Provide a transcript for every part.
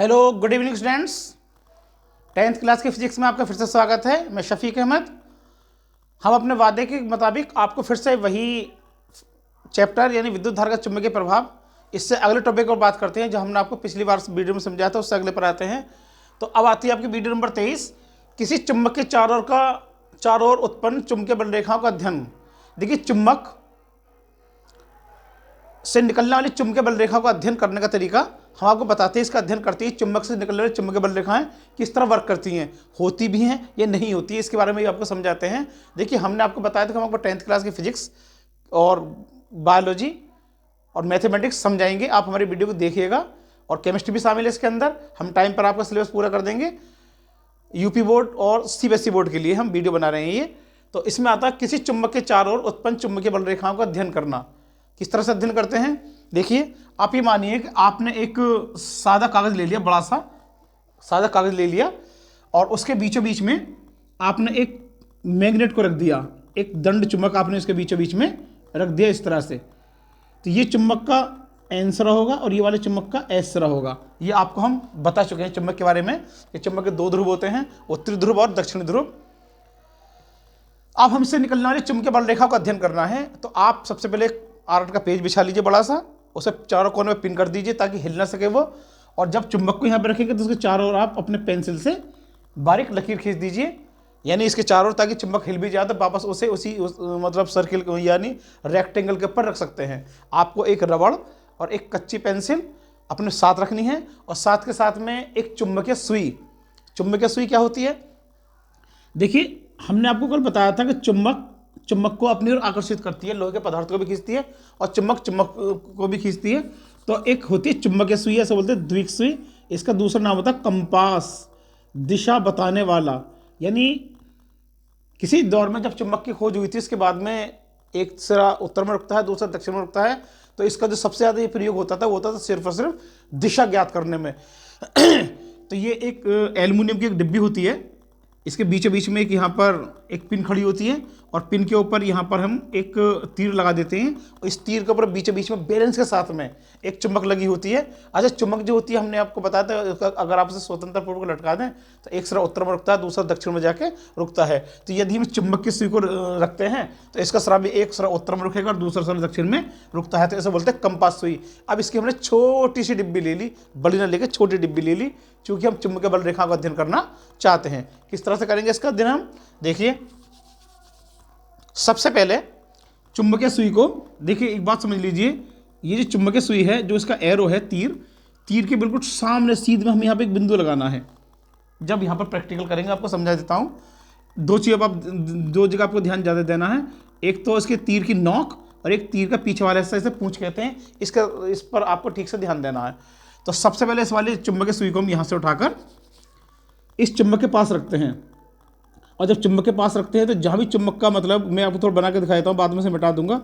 Hello, good evening students. 10th class के physics में आपका फिर से स्वागत है। मैं शफीक अहमद। हम अपने वादे के मुताबिक आपको फिर से वही चैप्टर यानी विद्युत धारा का चुंबकीय प्रभाव, इससे अगले टॉपिक पर बात करते हैं जो हमने आपको पिछली बार वीडियो में समझाया था, उससे अगले पर आते हैं। तो अब आती है आपकी वीडियो नंबर 23, किसी चुंबक के चारों ओर उत्पन्न चुंबकीय बल रेखाओं का अध्ययन। देखिए, चुंबक से निकलने वाली चुंबकीय बल रेखा का अध्ययन करने का तरीका हम आपको बताते हैं। इसका अध्ययन करती है चुंबक से निकलने वाली चुंबकीय बल रेखाएं किस तरह वर्क करती हैं, होती भी हैं या नहीं होती है, इसके बारे में भी आपको समझाते हैं। देखिए, हमने आपको बताया था कि हम आपको 10th क्लास की फिजिक्स और बायोलॉजी और मैथमेटिक्स समझाएंगे। आप हमारी वीडियो को देखिएगा, और केमिस्ट्री भी शामिल है इसके अंदर। हम टाइम पर आपका सिलेबस पूरा कर देंगे। यूपी बोर्ड और सीबीएसई बोर्ड के लिए हम वीडियो बना रहे हैं ये। तो इसमें आता है किसी चुंबक के चारों ओर उत्पन्न चुंबकीय बल रेखाओं का अध्ययन करना। किस तरह से अध्ययन करते हैं, देखिए। आप ये मानिए कि आपने एक सादा कागज ले लिया, बड़ा सा सादा कागज ले लिया, और उसके बीचों बीच में आपने एक मैग्नेट को रख दिया, एक दंड चुंबक आपने इसके बीचों बीच में रख दिया इस तरह से। तो ये चुंबक का एन सिरा होगा और ये वाले चुंबक का एस सिरा होगा। ये आपको हम बता चुके हैं चुंबक के बारे में। ये चुंबक के 2 ध्रुव होते हैं, उत्तरी ध्रुव और दक्षिणी ध्रुव। अब हमसे निकलने वाली चुंबकीय बल रेखा का अध्ययन करना है। तो आप सबसे पहले आर्ट का पेज बिछा लीजिए बड़ा सा, उसे चारों कोने में पिन कर दीजिए ताकि हिल ना सके वो। और जब चुंबक को यहाँ पे रखेंगे तो उसके चारों ओर आप अपने पेंसिल से बारीक लकीर खींच दीजिए, यानी इसके चारों ओर, ताकि चुंबक हिल भी जाए तो वापस उसे मतलब सर्किल यानी रेक्टेंगल के ऊपर रख सकते हैं। आपको एक रबड़ और एक कच्ची पेंसिल अपने साथ रखनी है, और साथ के साथ में एक चुंबकीय सुई। चुंबकीय सुई क्या होती है, देखिए, हमने आपको कल बताया था कि चुंबक को अपनी ओर आकर्षित करती है, लोहे के पदार्थ को भी खींचती है और चुंबक को भी खींचती है। तो एक होती है चुंबकीय सुई, ऐसे बोलते हैं द्विक सुई। इसका दूसरा नाम होता है कंपास, दिशा बताने वाला। यानी किसी दौर में जब चुंबक की खोज हुई थी, इसके बाद में एक सिरा उत्तर में रुकता है, दूसरा दक्षिण में रुकता है। तो इसका जो सबसे ज़्यादा ये प्रयोग होता था वो होता था सिर्फ और सिर्फ दिशा ज्ञात करने में। तो ये एक एल्युमिनियम की एक डिब्बी होती है, इसके बीचों बीच में एक यहाँ पर एक पिन खड़ी होती है, और पिन के ऊपर यहाँ पर हम एक तीर लगा देते हैं, और इस तीर के ऊपर बीचों बीच में बैलेंस के साथ में एक चुंबक लगी होती है। अच्छा, चुंबक जो होती है हमने आपको बताया था, अगर आप इसे स्वतंत्र पूर्वक लटका दें तो एक सिरा उत्तर में रुकता है, दूसरा दक्षिण में जाके रुकता है। तो यदि हम चुंबक की सुई को रखते हैं तो इसका सिरा भी एक सिरा उत्तर में रुकेगा और दूसरा सिरा दक्षिण में रुकता है। तो इसे बोलते हैं कंपास सुई। अब इसकी हमने छोटी सी डिब्बी ले ली, बड़ी ना लेके छोटी डिब्बी ले ली, क्योंकि हम चुंबकीय बल रेखा का अध्ययन करना चाहते हैं। किस तरह से करेंगे इसका अध्ययन हम, देखिए। सबसे पहले चुंबकीय सुई को, देखिए, एक बात समझ लीजिए, ये जो चुंबकीय सुई है, जो इसका एरो है, तीर के बिल्कुल सामने सीध में हम यहाँ पे एक बिंदु लगाना है। जब यहाँ पर प्रैक्टिकल करेंगे आपको समझा देता हूँ। दो जगह आपको ध्यान ज़्यादा देना है। एक तो इसके तीर की नोक, और एक तीर का पीछे वाले हिस्से से पूंछ कहते हैं, इस पर आपको ठीक से ध्यान देना है। तो सबसे पहले इस वाली चुंबकीय सुई को हम यहाँ से उठाकर इस चुंबक के पास रखते हैं, और जब चुंबक के पास रखते हैं तो जहाँ भी चुंबक का, मतलब मैं आपको थोड़ा बना के दिखा देता हूँ, बाद में से मिटा दूंगा।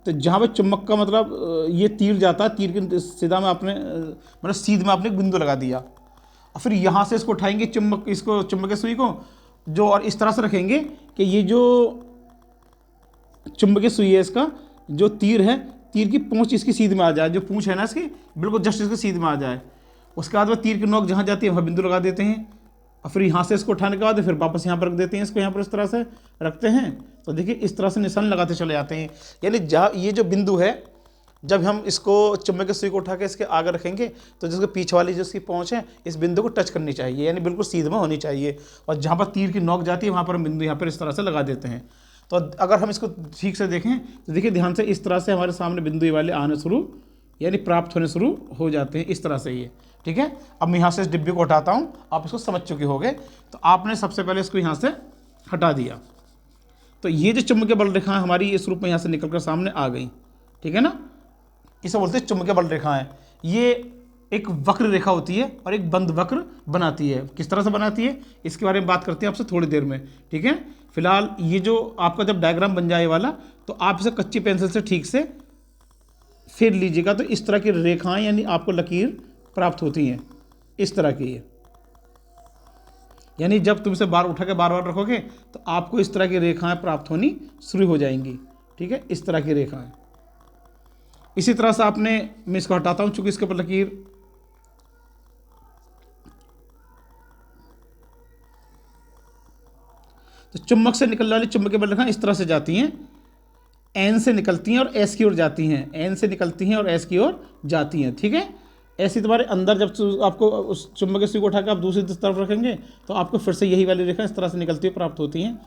तो जहाँ पे चुंबक का मतलब ये तीर जाता है, तीर की सीधा में आपने मतलब सीध में आपने एक बिंदु लगा दिया, और फिर यहाँ से इसको उठाएंगे चुंबकीय सुई को, जो और इस तरह से रखेंगे कि ये जो चुंबकीय सुई है, इसका जो तीर है, तीर की पूंछ इसकी सीध में आ जाए, जो पूंछ है ना इसकी, बिल्कुल जस्ट इसकी सीध में आ जाए। उसके बाद में तीर की नोक जहाँ जाती है वहाँ बिंदु लगा देते हैं, और फिर यहाँ से इसको उठाने के बाद फिर वापस यहाँ पर रख देते हैं, इसको यहाँ पर इस तरह से रखते हैं। तो देखिए, इस तरह से निशान लगाते चले जाते हैं। यानी जहाँ ये जो बिंदु है, जब हम इसको चुंबकीय सुई को उठा के इसके आगे रखेंगे तो जिसके पीछे वाली जो इसकी पहुँच है, इस बिंदु को टच करनी चाहिए, यानी बिल्कुल सीध में होनी चाहिए। और जहाँ पर तीर की नोक जाती है वहाँ पर हम बिंदु यहाँ पर इस तरह से लगा देते हैं। तो अगर हम इसको ठीक से देखें तो देखिए ध्यान से, इस तरह से हमारे सामने बिंदु ये वाले आने शुरू, यानी प्राप्त होने शुरू हो जाते हैं, इस तरह से ये। ठीक है, अब मैं यहाँ से इस डिब्बे को हटाता हूँ, आप इसको समझ चुके होंगे। तो आपने सबसे पहले इसको यहाँ से हटा दिया, तो ये जो चुंबकीय बल रेखाएं हमारी इस रूप में यहाँ से निकलकर सामने आ गई। ठीक है ना, इसे बोलते हैं चुंबकीय बल रेखाएं। ये एक वक्र रेखा होती है और एक बंद वक्र बनाती है। किस तरह से बनाती है इसके बारे में बात करते हैं आपसे थोड़ी देर में। ठीक है, फिलहाल ये जो आपका जब डायग्राम बन जाए वाला, तो आप इसे कच्ची पेंसिल से ठीक से फेर लीजिएगा, तो इस तरह की रेखाएं यानी आपको लकीर प्राप्त होती हैं, इस तरह की है। यानी जब तुम इसे बार उठा के बार बार रखोगे तो आपको इस तरह की रेखाएं प्राप्त होनी शुरू हो जाएंगी। ठीक है, इस तरह की रेखाएं। इसी तरह से मैं इसको हटाता हूं, चूंकि इसके ऊपर लकीर तो चुम्बक से निकलने वाली चुंबकीय बल रेखाएं इस तरह से जाती हैं, एन से निकलती हैं और एस की ओर जाती हैं, एन से निकलती हैं और एस की ओर जाती हैं। ठीक है, ऐसी तुम्हारे अंदर जब आपको उस चुंबकीय सुई को उठा के आप दूसरी तरफ रखेंगे तो आपको फिर से यही वाली रेखा इस तरह से निकलती हुई प्राप्त होती हैं।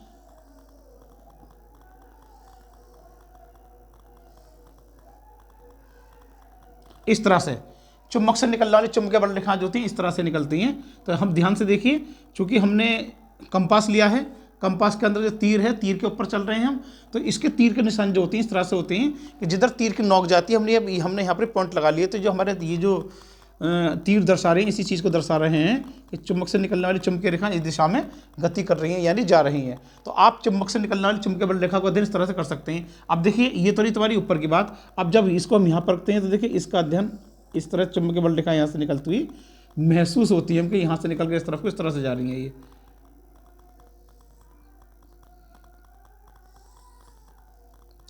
इस तरह से चुंबक से निकलने वाली चुंबकीय बल रेखाएं जो होती हैं इस तरह से निकलती हैं। तो हम ध्यान से देखिए, चूंकि हमने कंपास लिया है, कंपास के अंदर जो तीर है, तीर के ऊपर चल रहे हैं हम, तो इसके तीर के निशान जो होते हैं इस तरह से होते हैं कि जिधर तीर की नोक जाती है हमने यहाँ पर पॉइंट लगा लिए। तो जो हमारे ये जो तीर दर्शा रहे हैं इसी चीज़ को दर्शा रहे हैं कि चुंबक से निकलने वाली चुंबकीय रेखाएं इस दिशा में गति कर रही हैं, यानी जा रही हैं। तो आप चुंबक से निकलने वाली चुंबकीय बल रेखा को अध्ययन इस तरह से कर सकते हैं। अब देखिए, ये तो रही तुम्हारी ऊपर की बात। अब जब इसको हम यहाँ पर रखते हैं तो देखिए इसका अध्ययन इस तरह चुंबकीय बल रेखा यहाँ से निकलती हुई महसूस होती है, हमको यहाँ से निकल के इस तरफ को इस तरह से जा रही है, ये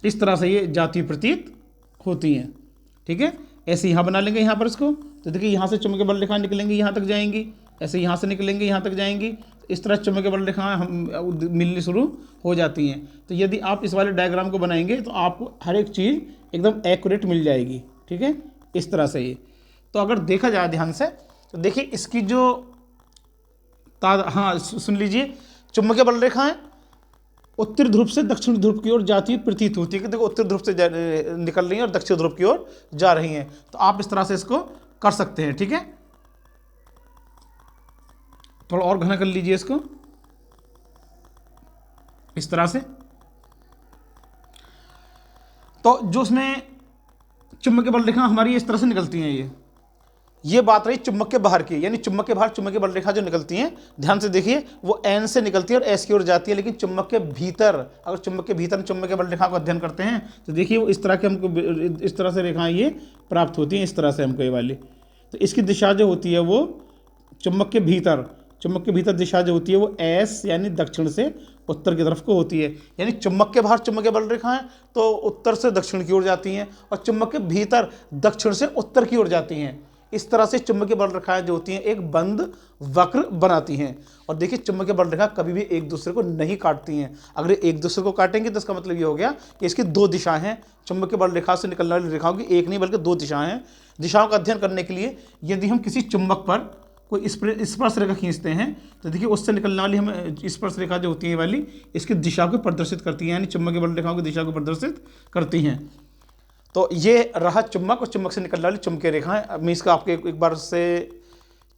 इस तरह से ये जाती प्रतीत होती हैं। ठीक है, ऐसे यहाँ बना लेंगे यहाँ पर इसको। तो देखिए यहाँ से चुंबकीय बल रेखाएं निकलेंगी, यहाँ तक जाएंगी, ऐसे यहाँ से निकलेंगे, यहाँ तक जाएंगी। इस तरह चुंबकीय बल रेखाएं हम मिलनी शुरू हो जाती हैं। तो यदि आप इस वाले डायग्राम को बनाएंगे तो आपको हर एक चीज़ एकदम एक्यूरेट मिल जाएगी। ठीक है, इस तरह से ये। तो अगर देखा जाए ध्यान से तो देखिए इसकी जो हाँ सुन लीजिए, चुंबकीय बल रेखाएं उत्तर ध्रुव से दक्षिण ध्रुव की ओर जाती हुई प्रतीत होती है कि देखो उत्तर ध्रुव से निकल रही हैं और दक्षिण ध्रुव की ओर जा रही हैं। तो आप इस तरह से इसको कर सकते हैं। ठीक है, थोड़ा और घना कर लीजिए इसको इस तरह से। तो जो उसमें चुंबकीय बल रेखा हमारी इस तरह से निकलती हैं, ये बात रही चुंबक के बाहर की, यानी चुंबक के बाहर चुंबकीय बल रेखा जो निकलती हैं, ध्यान से देखिए, वो एन से निकलती है और एस की ओर जाती है। लेकिन चुंबक के भीतर, अगर चुंबक के भीतर चुंबकीय बल रेखा को अध्ययन करते हैं तो देखिए वो इस तरह के हमको इस तरह से रेखाएं ये प्राप्त होती हैं, इस तरह से हमको ये वाली। तो इसकी दिशा जो होती है वो चुंबक के भीतर दिशा जो होती है वो एस यानी दक्षिण से उत्तर की तरफ को होती है। यानी चुंबक के बाहर चुंबकीय बल रेखाएं तो उत्तर से दक्षिण की ओर जाती हैं और चुंबक के भीतर दक्षिण से उत्तर की ओर जाती हैं। इस तरह से चुंबकीय बल रेखाएं जो होती हैं एक बंद वक्र बनाती हैं। और देखिए चुंबकीय बल रेखा कभी भी एक दूसरे को नहीं काटती हैं। अगर एक दूसरे को काटेंगे तो इसका मतलब ये हो गया कि इसकी दो दिशाएं हैं। चुंबकीय बल रेखा से निकलने वाली रेखाओं की एक नहीं बल्कि दो दिशाएं हैं। दिशाओं का अध्ययन करने के लिए यदि हम किसी चुंबक पर कोई स्पर्श रेखा खींचते हैं तो देखिए उससे निकलने वाली हमें स्पर्श रेखा जो होती है वाली इसकी दिशा को प्रदर्शित करती है, यानी चुंबकीय बल रेखाओं की दिशा को प्रदर्शित करती हैं। तो ये रहा चुंबक और चुंबक से निकलने वाली चुंबकीय रेखाएं। अब मैं इसका आपके एक बार से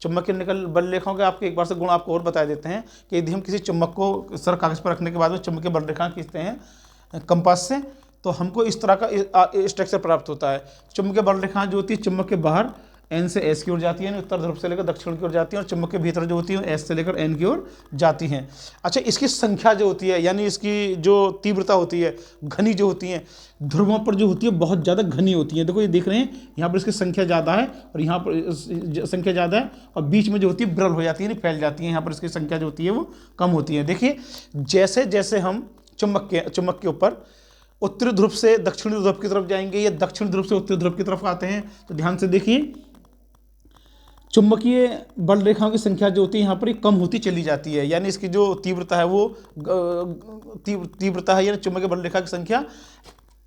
चुंबक के बल रेखाओं के आपके एक बार से गुण आपको और बता देते हैं कि यदि हम किसी चुंबक को सर कागज़ पर रखने के बाद में चुंबकीय बल रेखाएं खींचते हैं कंपास से तो हमको इस तरह का स्ट्रक्चर प्राप्त होता है। चुंबकीय बल रेखाएं जो होती है चुंबक के बाहर एन से एस की ओर जाती हैं, उत्तर ध्रुव से लेकर दक्षिण की ओर जाती हैं और चुंबक के भीतर जो होती है एस से लेकर एन की ओर जाती हैं। अच्छा, इसकी संख्या जो होती है यानी इसकी जो तीव्रता होती है, घनी जो होती है, ध्रुवों पर जो होती है बहुत ज़्यादा घनी होती है। देखो ये देख रहे हैं यहाँ पर इसकी संख्या ज़्यादा है और यहाँ पर संख्या ज़्यादा है और बीच में जो होती है ब्रल हो जाती है यानी फैल जाती है। यहाँ पर इसकी संख्या जो होती है वो कम होती है। देखिए जैसे जैसे हम चुंबक के ऊपर उत्तरी ध्रुव से दक्षिणी ध्रुव की तरफ जाएंगे या दक्षिण ध्रुव से उत्तरी ध्रुव की तरफ आते हैं तो ध्यान से देखिए चुंबकीय बल रेखाओं की संख्या जो होती है यहाँ पर ये कम होती चली जाती है। यानी इसकी जो तीव्रता है वो तीव्रता है यानी चुंबकीय बल रेखा की संख्या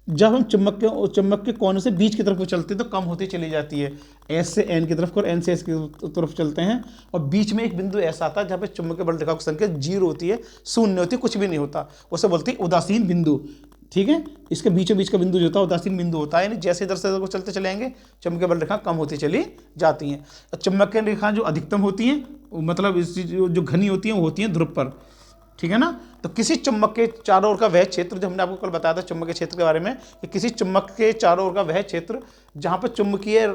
जब हम चुंबक के कोने से बीच की तरफ को चलते हैं तो कम होती चली जाती है। एस से एन की तरफ और एन से एस की तरफ चलते हैं और बीच में एक बिंदु ऐसा आता है जहाँ पे चुंबकीय बल रेखा की संख्या 0 होती है, शून्य होती है, कुछ भी नहीं होता। उसे बोलते हैं उदासीन बिंदु। ठीक है, इसके बीचों बीच का बिंदु जो होता है उदासीन बिंदु होता है। यानी जैसे इधर से इधर को चलते चलेंगे चुंबकीय बल रेखा कम होती चली जाती हैं। चुंबकीय रेखा जो अधिकतम होती हैं मतलब जो घनी होती हैं वो होती हैं ध्रुव पर। ठीक है ना। तो किसी चुंबक के चारों ओर का वह क्षेत्र जो हमने आपको कल बताया था चुंबक के क्षेत्र के बारे में कि किसी चुंबक के चारों ओर का वह क्षेत्र जहाँ पर चुंबकीय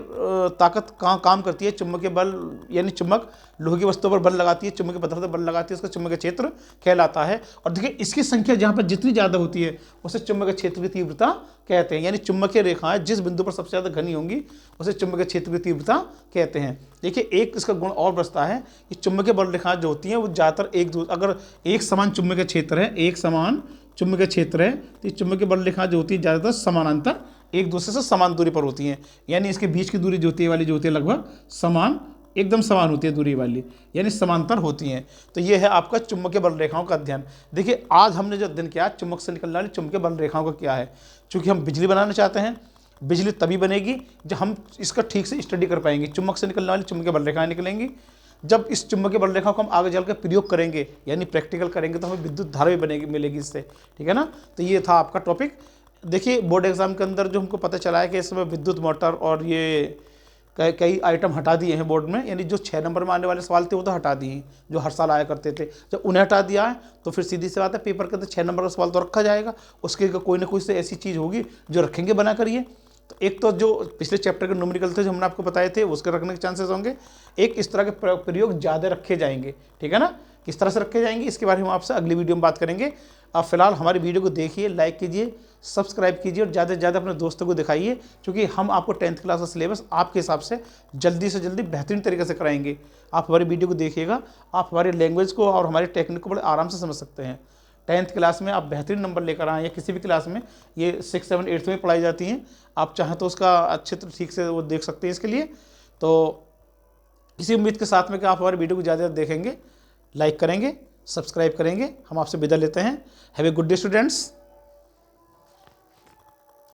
ताकत काम करती है, चुंबकीय बल यानी चुंबक लोहे की वस्तुओं पर बल लगाती है, चुंबकीय पदार्थ पर बल लगाती है, उसका चुंबकीय क्षेत्र कहलाता है। और देखिए इसकी संख्या जहाँ पर जितनी ज़्यादा होती है उसे चुंबकीय क्षेत्र की तीव्रता कहते हैं। यानी चुंबकीय रेखाएं जिस बिंदु पर सबसे ज़्यादा घनी होंगी उसे चुंबकीय क्षेत्र की तीव्रता कहते हैं। देखिए एक इसका गुण और बचता है कि चुंबकीय बल रेखाएं जो होती हैं वो ज़्यादातर अगर एक समान चुंबकीय क्षेत्र है, एक समान चुंबकीय क्षेत्र है तो ये चुंबकीय बल रेखाएं जो होती है ज़्यादातर समानांतर एक दूसरे से समान दूरी पर होती हैं। यानी इसके बीच की दूरी जो होती है वाली जो होती है लगभग समान एकदम समान होती है दूरी वाली, यानी समांतर होती हैं। तो ये है आपका चुंबकीय बल रेखाओं का अध्ययन। देखिए आज हमने जो अध्ययन किया चुंबक से निकलने वाली चुंबकीय बल रेखाओं का क्या है। चूँकि हम बिजली बनाना चाहते हैं, बिजली तभी बनेगी जब हम इसका ठीक से स्टडी कर पाएंगे। चुंबक से निकलने वाली चुंबकीय बल रेखाएं निकलेंगी। जब इस चुंबकीय बल रेखा को हम आगे चलकर प्रयोग करेंगे यानी प्रैक्टिकल करेंगे तो हमें विद्युत धारा भी बनेगी, मिलेगी इससे, ठीक है ना। तो ये था आपका टॉपिक। देखिए बोर्ड एग्जाम के अंदर जो हमको पता चला है कि इस समय विद्युत मोटर और ये कई आइटम हटा दिए हैं बोर्ड में, यानी जो 6 नंबर में आने वाले सवाल थे वो तो हटा दिए हैं, जो हर साल आया करते थे। जब उन्हें हटा दिया है तो फिर सीधी सी बात है पेपर के अंदर 6 नंबर का सवाल तो रखा जाएगा, उसके कोई ना कोई से ऐसी चीज़ होगी जो रखेंगे बना करिए। तो एक तो जो पिछले चैप्टर के न्यूमेरिकल थे जो हमने आपको बताए थे उसके रखने के चांसेस होंगे। एक इस तरह के प्रयोग ज़्यादा रखे जाएंगे, ठीक है ना। किस तरह से रखे जाएंगे इसके बारे में हम आपसे अगली वीडियो में बात करेंगे। आप फिलहाल हमारी वीडियो को देखिए, लाइक कीजिए, सब्सक्राइब कीजिए और ज़्यादा से ज़्यादा अपने दोस्तों को दिखाइए, क्योंकि हम आपको 10th क्लास का सिलेबस आपके हिसाब से जल्दी से जल्दी बेहतरीन तरीके से कराएंगे। आप हमारी वीडियो को देखिएगा, आप हमारी लैंग्वेज को और हमारी टेक्निक को बड़े आराम से समझ सकते हैं। 10th क्लास में आप बेहतरीन नंबर लेकर आएँ, या किसी भी क्लास में, ये 6, 7, 8 में पढ़ाई जाती हैं। आप चाहें तो उसका अच्छे तो ठीक से वो देख सकते हैं। इसके लिए तो इसी उम्मीद के साथ में कि आप हमारी वीडियो को ज़्यादा देखेंगे, लाइक करेंगे, सब्सक्राइब करेंगे, हम आपसे विदा लेते हैं। Have a good day students.